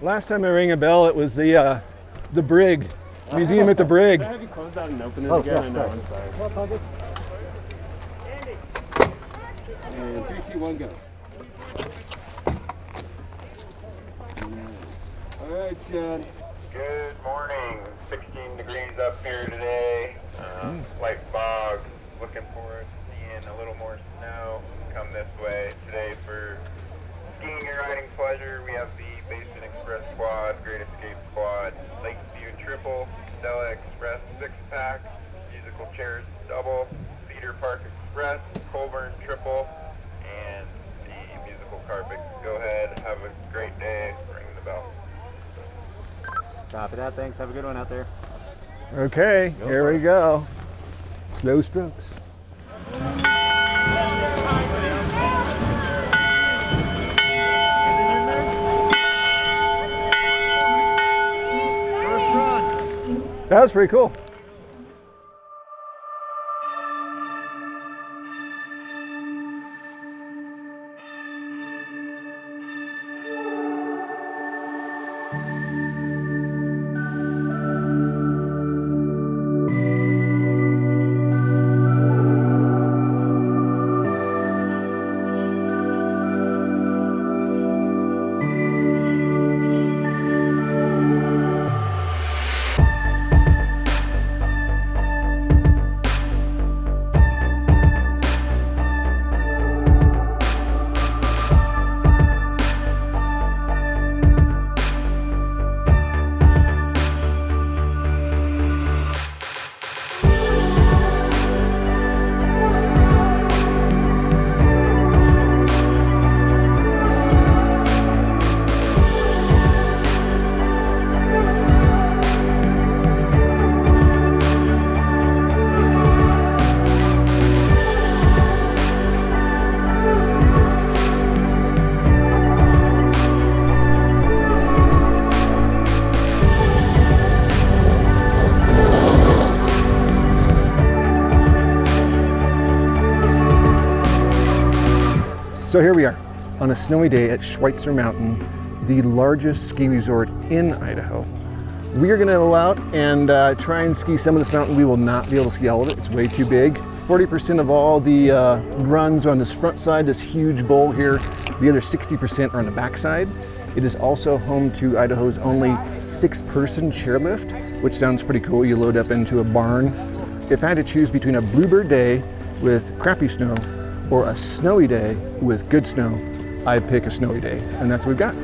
Last time I rang a bell, it was the brig, museum at the brig. Have you closed that and opened it again? I know, I'm sorry. And 3, 2, 1, go. All right, Chad. Good morning. 16 degrees up here today. Light fog. Looking forward to seeing a little more snow come this way today for skiing and riding pleasure. We have the Basin Express Quad, Great Escape Quad, Lakeview Triple, Stella Express 6-pack, Musical Chairs Double, Cedar Park Express, Colburn Triple, and the Musical Carpet. Go ahead, have a great day. Ring the bell. Copy that. Thanks. Have a good one out there. Okay, here we go. Slow strokes. That was pretty cool. So here we are on a snowy day at Schweitzer Mountain, the largest ski resort in Idaho. We are going to go out and try and ski some of this mountain. We will not be able to ski all of it. It's way too big. 40% of all the runs are on this front side, this huge bowl here. The other 60% are on the back side. It is also home to Idaho's only 6-person chairlift, which sounds pretty cool. You load up into a barn. If I had to choose between a bluebird day with crappy snow or a snowy day with good snow, I'd pick a snowy day, and that's what we've got.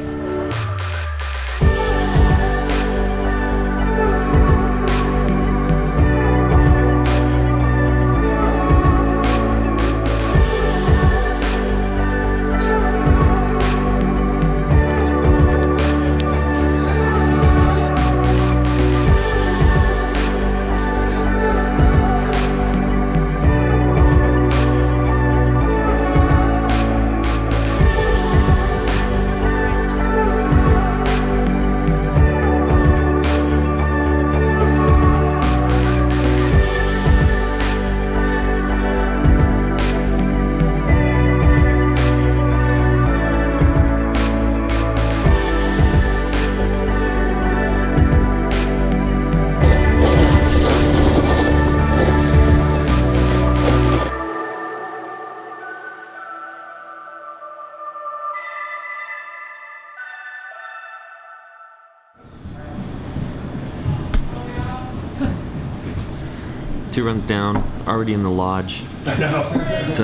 Two runs down, already in the lodge. I know. It's,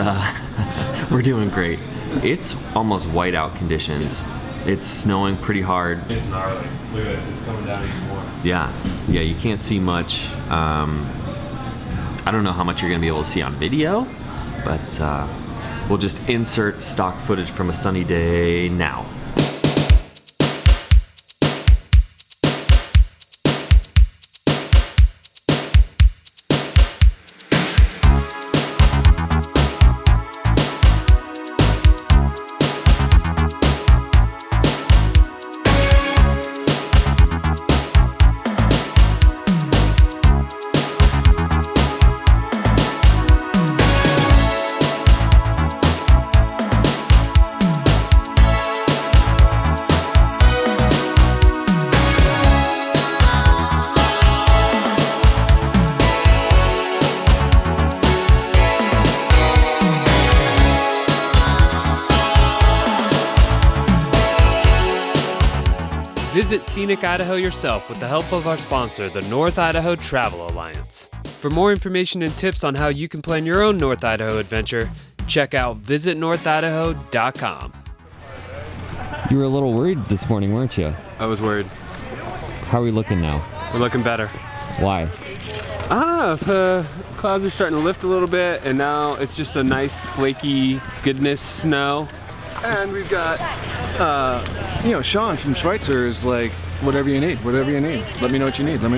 we're doing great. It's almost whiteout conditions. It's snowing pretty hard. It's gnarly. Look at it. It's coming down even more. Yeah, you can't see much. I don't know how much you're gonna be able to see on video, but we'll just insert stock footage from a sunny day now. Visit Scenic Idaho yourself with the help of our sponsor, the North Idaho Travel Alliance. For more information and tips on how you can plan your own North Idaho adventure, check out visitnorthidaho.com. You were a little worried this morning, weren't you? I was worried. How are we looking now? We're looking better. Why? I don't know, if the clouds are starting to lift a little bit, and now it's just a nice flaky goodness snow. And we've got, Sean from Schweitzer is like, whatever you need, whatever you need. Let me know what you need. It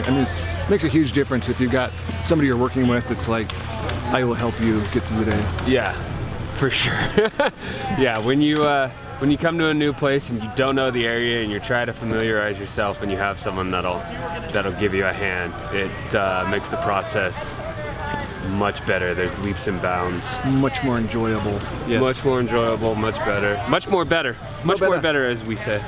makes a huge difference if you've got somebody you're working with that's like, I will help you get through the day. yeah, for sure. Yeah, when you come to a new place and you don't know the area and you're trying to familiarize yourself and you have someone that'll give you a hand, it makes the process much better. There's leaps and bounds. Much more enjoyable. Yes. Much more enjoyable, much better. Much more better. Much more better, as we say.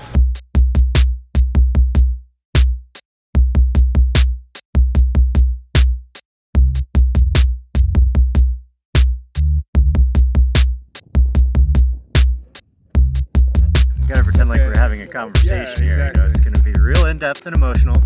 You gotta pretend like we're having a conversation here. You know, it's gonna be real in-depth and emotional.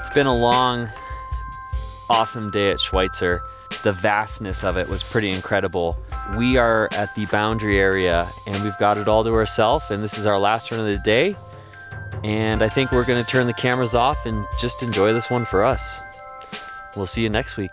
It's been a long, awesome day at Schweitzer. The vastness of it was pretty incredible. We are at the boundary area and we've got it all to ourselves, and this is our last run of the day. And I think we're gonna turn the cameras off and just enjoy this one for us. We'll see you next week.